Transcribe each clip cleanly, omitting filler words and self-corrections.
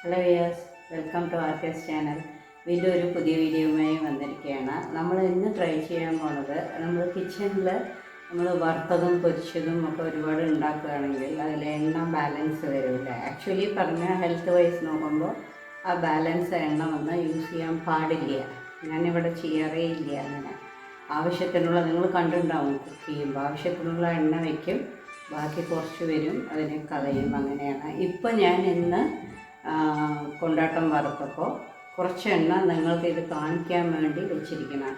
Hello viewers, welcome to ആർക്കേസ് channel. വീണ്ടും ഒരു പുതിയ വീഡിയോയുമായി വന്നിരിക്കുകയാണ്. നമ്മൾ ഇന്ന് ട്രൈ ചെയ്യാൻ പോണത്, നമ്മൾ കിച്ചണിൽ നമ്മൾ വറുത്തതും പൊരിച്ചതും ഒക്കെ ഒരുപാട് ഉണ്ടാക്കുകയാണെങ്കിൽ അതിൽ എണ്ണ ബാലൻസ് വരില്ല. ആക്ച്വലി പറഞ്ഞാൽ ഹെൽത്ത് വൈസ് നോക്കുമ്പോൾ ആ ബാലൻസ് എണ്ണ വന്ന് യൂസ് ചെയ്യാൻ പാടില്ല. ഞാനിവിടെ ചെയ്യാറേ ഇല്ല. അങ്ങനെ ആവശ്യത്തിനുള്ള, നിങ്ങൾ കണ്ടിട്ടുണ്ടാവും, കുക്ക് ചെയ്യുമ്പോൾ ആവശ്യത്തിനുള്ള എണ്ണ വയ്ക്കും, ബാക്കി കുറച്ച് വരും, അതിനെ കളയും. അങ്ങനെയാണ്. ഇപ്പം ഞാൻ ഇന്ന് കൊണ്ടാട്ടം വറുത്തപ്പോൾ കുറച്ച് എണ്ണ നിങ്ങൾക്ക് ഇത് കാണിക്കാൻ വേണ്ടി വെച്ചിരിക്കണം.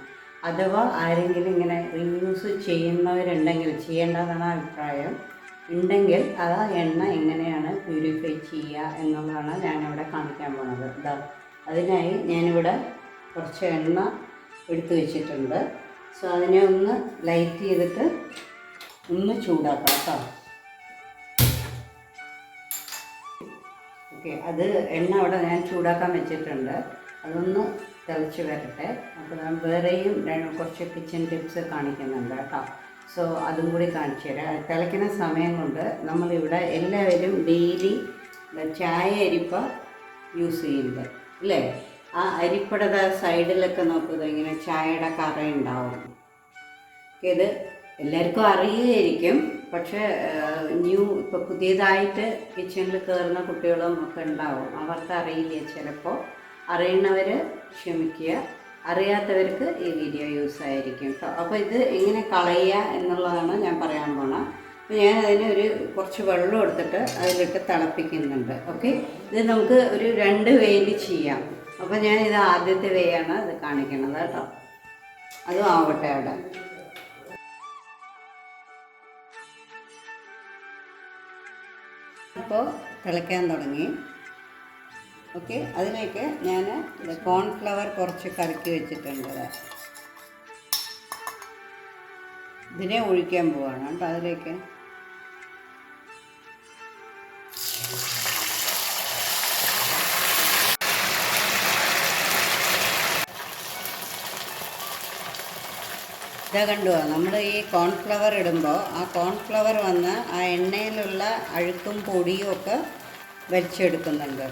അഥവാ ആരെങ്കിലും ഇങ്ങനെ റീയൂസ് ചെയ്യുന്നവരുണ്ടെങ്കിൽ, ചെയ്യേണ്ടതാണ് അഭിപ്രായം ഉണ്ടെങ്കിൽ, ആ എണ്ണ എങ്ങനെയാണ് പ്യൂരിഫൈ ചെയ്യുക എന്നുള്ളതാണ് ഞാനിവിടെ കാണിക്കാൻ പോണത്. ഇതാ, അതിനായി ഞാനിവിടെ കുറച്ച് എണ്ണ എടുത്തു വെച്ചിട്ടുണ്ട്. സോ അതിനെ ഒന്ന് ലൈറ്റ് ചെയ്തിട്ട് ഒന്ന് ചൂടാക്കാം കേട്ടോ. ഓക്കെ, അത് എണ്ണ അവിടെ ഞാൻ ചൂടാക്കാൻ വെച്ചിട്ടുണ്ട്. അതൊന്ന് തിളച്ച് വരട്ടെ. അപ്പോൾ ഞാൻ വേറെയും കുറച്ച് കിച്ചൺ ടിപ്സ് കാണിക്കുന്നുണ്ട് കേട്ടോ. സോ അതും കൂടി കാണിച്ചു തരാം. തിളയ്ക്കുന്ന സമയം കൊണ്ട് നമ്മളിവിടെ എല്ലാവരും ഡെയിലി ചായ അരിപ്പ യൂസ് ചെയ്യുന്നത് അല്ലേ? ആ അരിപ്പയുടെ സൈഡിലൊക്കെ നോക്കുക, ഇങ്ങനെ ചായയുടെ കറ ഉണ്ടാവും. ഇത് എല്ലാവർക്കും അറിയുമായിരിക്കും, പക്ഷേ ഇപ്പോൾ പുതിയതായിട്ട് കിച്ചണിൽ കയറുന്ന കുട്ടികളും ഒക്കെ ഉണ്ടാവും, അവർക്ക് അറിയില്ല. ചിലപ്പോൾ അറിയുന്നവർ ക്ഷമിക്കുക, അറിയാത്തവർക്ക് ഈ വീഡിയോ യൂസ് ആയിരിക്കും കേട്ടോ. അപ്പോൾ ഇത് എങ്ങനെ കളയുക എന്നുള്ളതാണ് ഞാൻ പറയാൻ പോണത്. അപ്പോൾ ഞാൻ അതിന് കുറച്ച് വെള്ളം എടുത്തിട്ട് അതിലിട്ട് തിളപ്പിക്കുന്നുണ്ട്. ഓക്കെ, ഇത് നമുക്ക് ഒരു 2 വേയിൽ ചെയ്യാം. അപ്പോൾ ഞാനിത് ആദ്യത്തെ വേയാണ് ഇത് കാണിക്കണത് കേട്ടോ. അതും ആവട്ടെ അവിടെ. ഇപ്പോൾ തിളയ്ക്കാൻ തുടങ്ങി. ഓക്കെ, അതിലേക്ക് ഞാൻ കോൺഫ്ലവർ കുറച്ച് കലക്കി വെച്ചിട്ടുണ്ട്. ഇതിനെ ഒഴിക്കാൻ പോവാണ് കേട്ടോ അതിലേക്ക്. ഇതാ കണ്ടുപോവാ, നമ്മൾ ഈ കോൺഫ്ലവർ ഇടുമ്പോൾ ആ കോൺഫ്ലവർ വന്ന് ആ എണ്ണയിലുള്ള അഴുക്കും പൊടിയും ഒക്കെ വലിച്ചെടുക്കുന്നുണ്ട്.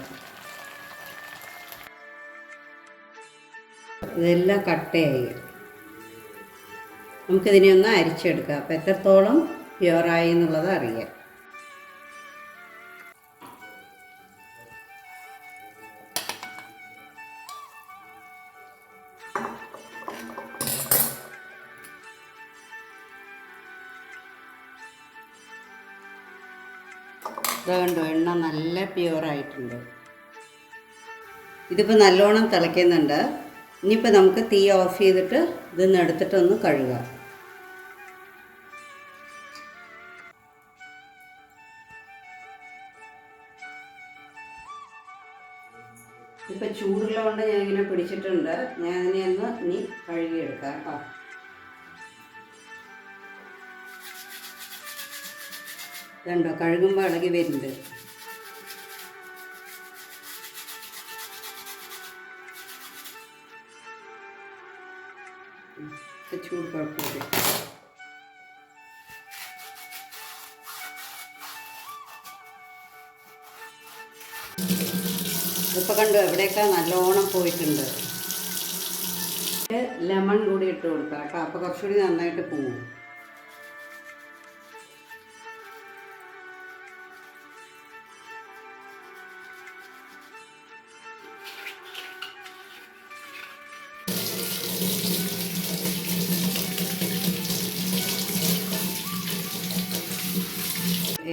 ഇതെല്ലാം കട്ടയായി. നമുക്കിതിനെ ഒന്ന് അരിച്ചെടുക്കാം. അപ്പോൾ എത്രത്തോളം പ്യുവറായി എന്നുള്ളത് അറിയാം. കണ്ടോ, എണ്ണ നല്ല പ്യുവറായിട്ടുണ്ട്. ഇതിപ്പോൾ നല്ലോണം തിളയ്ക്കുന്നുണ്ട്. ഇനിയിപ്പോൾ നമുക്ക് തീ ഓഫ് ചെയ്തിട്ട് ഇതൊന്ന് എടുത്തിട്ടൊന്ന് കഴുകാം. ഇപ്പോൾ ചൂടുള്ളതുകൊണ്ട് ഞാൻ ഇങ്ങനെ പിടിച്ചിട്ടുണ്ട്. ഞാൻ അതിനെ ഇനി കഴുകിയെടുക്കാം കേട്ടോ. ഇതുണ്ടോ, കഴുകുമ്പോൾ ഇളകി വരുന്നുണ്ട്. ചൂട് കുഴപ്പമില്ല. ഇപ്പോൾ കണ്ടു, എവിടെയൊക്കെ നല്ലോണം പോയിട്ടുണ്ട്. ലെമൺ കൂടി ഇട്ട് കൊടുക്കാം കേട്ടോ. അപ്പോൾ കുറച്ചുകൂടി നന്നായിട്ട് പോകും.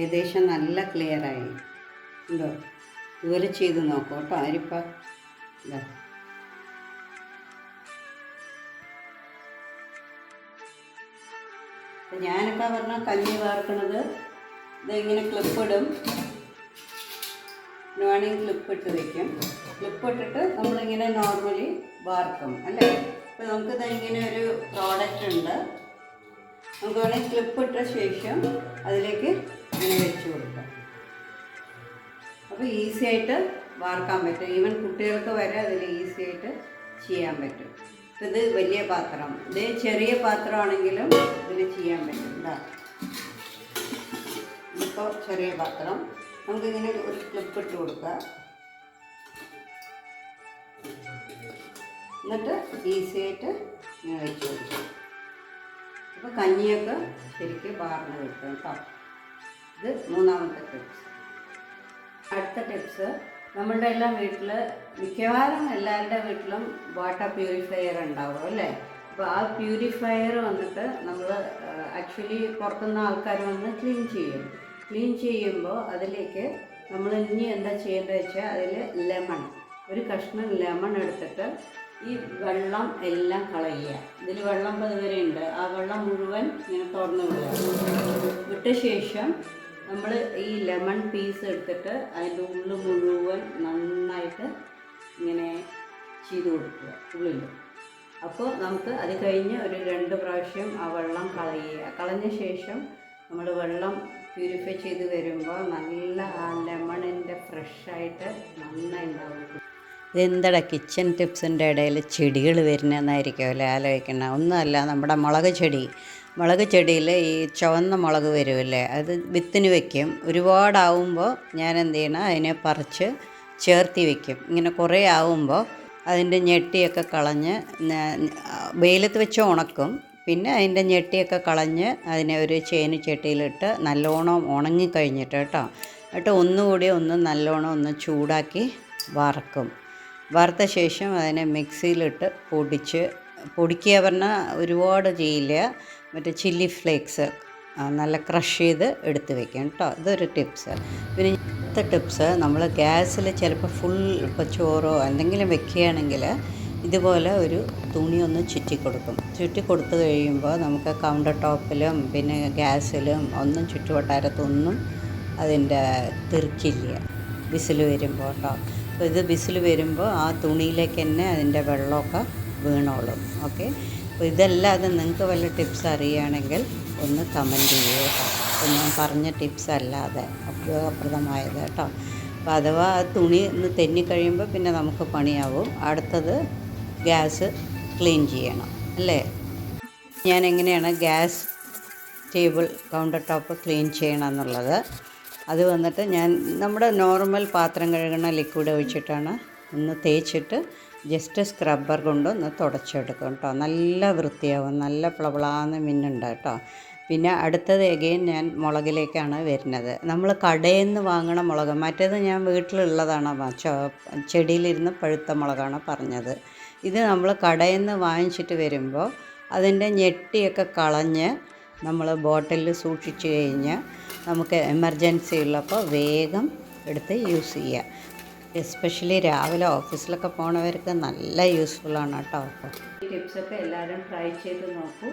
ഏകദേശം നല്ല ക്ലിയറായി ഉണ്ടോ? ഇതുപോലെ ചെയ്ത് നോക്കൂ കേട്ടോ. അരിപ്പ ഇതാ, ഞാനിപ്പോൾ പറഞ്ഞാൽ കഞ്ഞി വാർക്കണത് ഇതിങ്ങനെ ക്ലിപ്പിടും. വേണമെങ്കിൽ ക്ലിപ്പിട്ട് വയ്ക്കും. ക്ലിപ്പിട്ടിട്ട് നമ്മളിങ്ങനെ നോർമലി വാർക്കും അല്ലേ? ഇപ്പോൾ നമുക്കിത് ഇങ്ങനെ ഒരു പ്രോഡക്റ്റ് ഉണ്ട്. നമുക്ക് വേണമെങ്കിൽ ക്ലിപ്പിട്ട ശേഷം അതിലേക്ക് ഇങ്ങനെ വെച്ച് കൊടുക്കാം. അപ്പോൾ ഈസി ആയിട്ട് വാർക്കാൻ പറ്റും. ഈവൻ കുട്ടികൾക്ക് വരെ അതിൽ ഈസി ആയിട്ട് ചെയ്യാൻ പറ്റും. ഇത് വലിയ പാത്രം, ഇത് ചെറിയ പാത്രമാണെങ്കിലും ഇതിൽ ചെയ്യാൻ പറ്റും. ഇതാ, ഇപ്പോൾ ചെറിയ പാത്രം നമുക്കിങ്ങനെ ഒരു ക്ലിപ്പ് ഇട്ട് കൊടുക്കുക. എന്നിട്ട് ഈസി ആയിട്ട് ഇങ്ങനെ വെച്ച് കൊടുക്കും. അപ്പോൾ കഞ്ഞിയൊക്കെ ശരിക്കും വാർന്ന് കിട്ടും കേട്ടോ. ഇത് മൂന്നാമത്തെ ടിപ്സ്. അടുത്ത ടിപ്സ്, നമ്മളുടെ എല്ലാം വീട്ടിൽ മിക്കവാറും എല്ലാവരുടെ വീട്ടിലും വാട്ടർ പ്യൂരിഫയർ ഉണ്ടാവും അല്ലേ. അപ്പോൾ ആ പ്യൂരിഫയർ വന്നിട്ട് നമ്മൾ ആക്ച്വലി പുറത്തുനിന്ന് ആൾക്കാർ വന്ന് ക്ലീൻ ചെയ്യുമ്പോൾ അതിലേക്ക് നമ്മൾ ഇനി എന്താ ചെയ്യേണ്ടത് വെച്ചാൽ അതിൽ ലെമൺ, ഒരു കഷ്ണം ലെമൺ എടുത്തിട്ട് ഈ വെള്ളം എല്ലാം കളയുക. ഇതിൽ വെള്ളം പതുവരെ ഉണ്ട്, ആ വെള്ളം മുഴുവൻ ഇങ്ങനെ തുറന്ന് വിട്ട ശേഷം നമ്മൾ ഈ ലെമൺ പീസ് എടുത്തിട്ട് അതിൻ്റെ ഉള്ളിൽ മുഴുവൻ നന്നായിട്ട് ഇങ്ങനെ ചെയ്ത് കൊടുക്കുക ഉള്ളിൽ. അപ്പോൾ നമുക്ക് അത് കഴിഞ്ഞ് ഒരു 2 പ്രാവശ്യം ആ വെള്ളം കളഞ്ഞ ശേഷം നമ്മൾ വെള്ളം പ്യൂരിഫൈ ചെയ്ത് വരുമ്പോൾ നല്ല ആ ലെമണിൻ്റെ ഫ്രഷായിട്ട് നന്നായി ഉണ്ടാവും. ഇതെന്താടാ കിച്ചൺ ടിപ്സിൻ്റെ ഇടയിൽ ചെടികൾ വരുന്നതെന്നായിരിക്കുമല്ലേ ആലോചിക്കണം. ഒന്നുമല്ല, നമ്മുടെ മുളക് ചെടിയിൽ ഈ ചുവന്ന മുളക് വരുമല്ലേ, അത് വിത്തിന് വയ്ക്കും. ഒരുപാടാവുമ്പോൾ ഞാൻ എന്ത് ചെയ്യണം, അതിനെ പറിച്ച് ചേർത്തി വയ്ക്കും. ഇങ്ങനെ കുറേ ആവുമ്പോൾ അതിൻ്റെ ഞെട്ടിയൊക്കെ കളഞ്ഞ് വെയിലത്ത് വെച്ച് ഉണക്കും. പിന്നെ അതിൻ്റെ ഞെട്ടിയൊക്കെ കളഞ്ഞ് അതിനെ ഒരു ചട്ടിയിലിട്ട് നല്ലോണം ഉണങ്ങിക്കഴിഞ്ഞിട്ട് കേട്ടോ, എന്നിട്ട് ഒന്നുകൂടി നല്ലോണം ചൂടാക്കി വറുത്ത ശേഷം അതിനെ മിക്സിയിലിട്ട് പൊടിക്കുക പറഞ്ഞാൽ ഒരുപാട് ചെയ്യില്ല. മറ്റേ ചില്ലി ഫ്ലേക്സ് നല്ല ക്രഷ് ചെയ്ത് എടുത്ത് വെക്കാം കേട്ടോ. ഇതൊരു ടിപ്സ്. പിന്നെ അടുത്ത ടിപ്സ്, നമ്മൾ ഗ്യാസിൽ ചിലപ്പോൾ ഇപ്പോൾ ചോറോ എന്തെങ്കിലും വെക്കുകയാണെങ്കിൽ ഇതുപോലെ ഒരു തുണി ചുറ്റി കൊടുത്തു കഴിയുമ്പോൾ നമുക്ക് കൗണ്ടർ ടോപ്പിലും പിന്നെ ഗ്യാസിലും ചുറ്റുവട്ടാരത്തൊന്നും അതിൻ്റെ തെറിക്കില്ല വിസിൽ വരുമ്പോൾ കേട്ടോ. അപ്പോൾ ഇത് വിസിൽ വരുമ്പോൾ ആ തുണിയിലേക്ക് തന്നെ അതിൻ്റെ വെള്ളമൊക്കെ വീണോളും. ഓക്കെ, അപ്പോൾ ഇതല്ലാതെ നിങ്ങൾക്ക് വല്ല ടിപ്സ് അറിയുകയാണെങ്കിൽ ഒന്ന് കമൻറ്റ് ചെയ്യുക കേട്ടോ. അപ്പോൾ ഞാൻ പറഞ്ഞ ടിപ്സ് അല്ലാതെ ഉപയോഗപ്രദമായത് കേട്ടോ. അപ്പോൾ അഥവാ ആ തുണി തെന്നിക്കഴിയുമ്പോൾ പിന്നെ നമുക്ക് പണിയാവും. അടുത്തത് ഗ്യാസ് ക്ലീൻ ചെയ്യണം അല്ലേ. ഞാൻ എങ്ങനെയാണ് ഗ്യാസ് കൗണ്ടർ ടോപ്പ് ക്ലീൻ ചെയ്യണം എന്നുള്ളത്, അത് വന്നിട്ട് ഞാൻ നമ്മുടെ നോർമൽ പാത്രം കഴുകുന്ന ലിക്വിഡ് ഒഴിച്ചിട്ടാണ് തേച്ചിട്ട് ജസ്റ്റ് സ്ക്രബ്ബർ കൊണ്ട് തുടച്ചെടുക്കും കേട്ടോ. നല്ല വൃത്തിയാവും, നല്ല പ്ലവളാന്ന് മിന്നുണ്ട് കേട്ടോ. പിന്നെ അടുത്തത് എഗെയിൻ ഞാൻ മുളകിലേക്കാണ് വരുന്നത്. നമ്മൾ കടയിൽ നിന്ന് വാങ്ങണ മുളക്, മറ്റേത് ഞാൻ വീട്ടിലുള്ളതാണ്, ചെടിയിലിരുന്ന് പഴുത്ത മുളകാണ് പറഞ്ഞത്. ഇത് നമ്മൾ കടയിൽ നിന്ന് വാങ്ങിച്ചിട്ട് വരുമ്പോൾ അതിൻ്റെ ഞെട്ടിയൊക്കെ കളഞ്ഞ് നമ്മൾ ബോട്ടിലിൽ സൂക്ഷിച്ച് കഴിഞ്ഞാൽ നമുക്ക് എമർജൻസി ഉള്ളപ്പോൾ വേഗം എടുത്ത് യൂസ് ചെയ്യുക. എസ്പെഷ്യലി രാവിലെ ഓഫീസിലൊക്കെ പോണവർക്ക് നല്ല യൂസ്ഫുള്ളാണ് കേട്ടോ. ഈ ടിപ്സൊക്കെ എല്ലാവരും ട്രൈ ചെയ്ത് നോക്കൂ.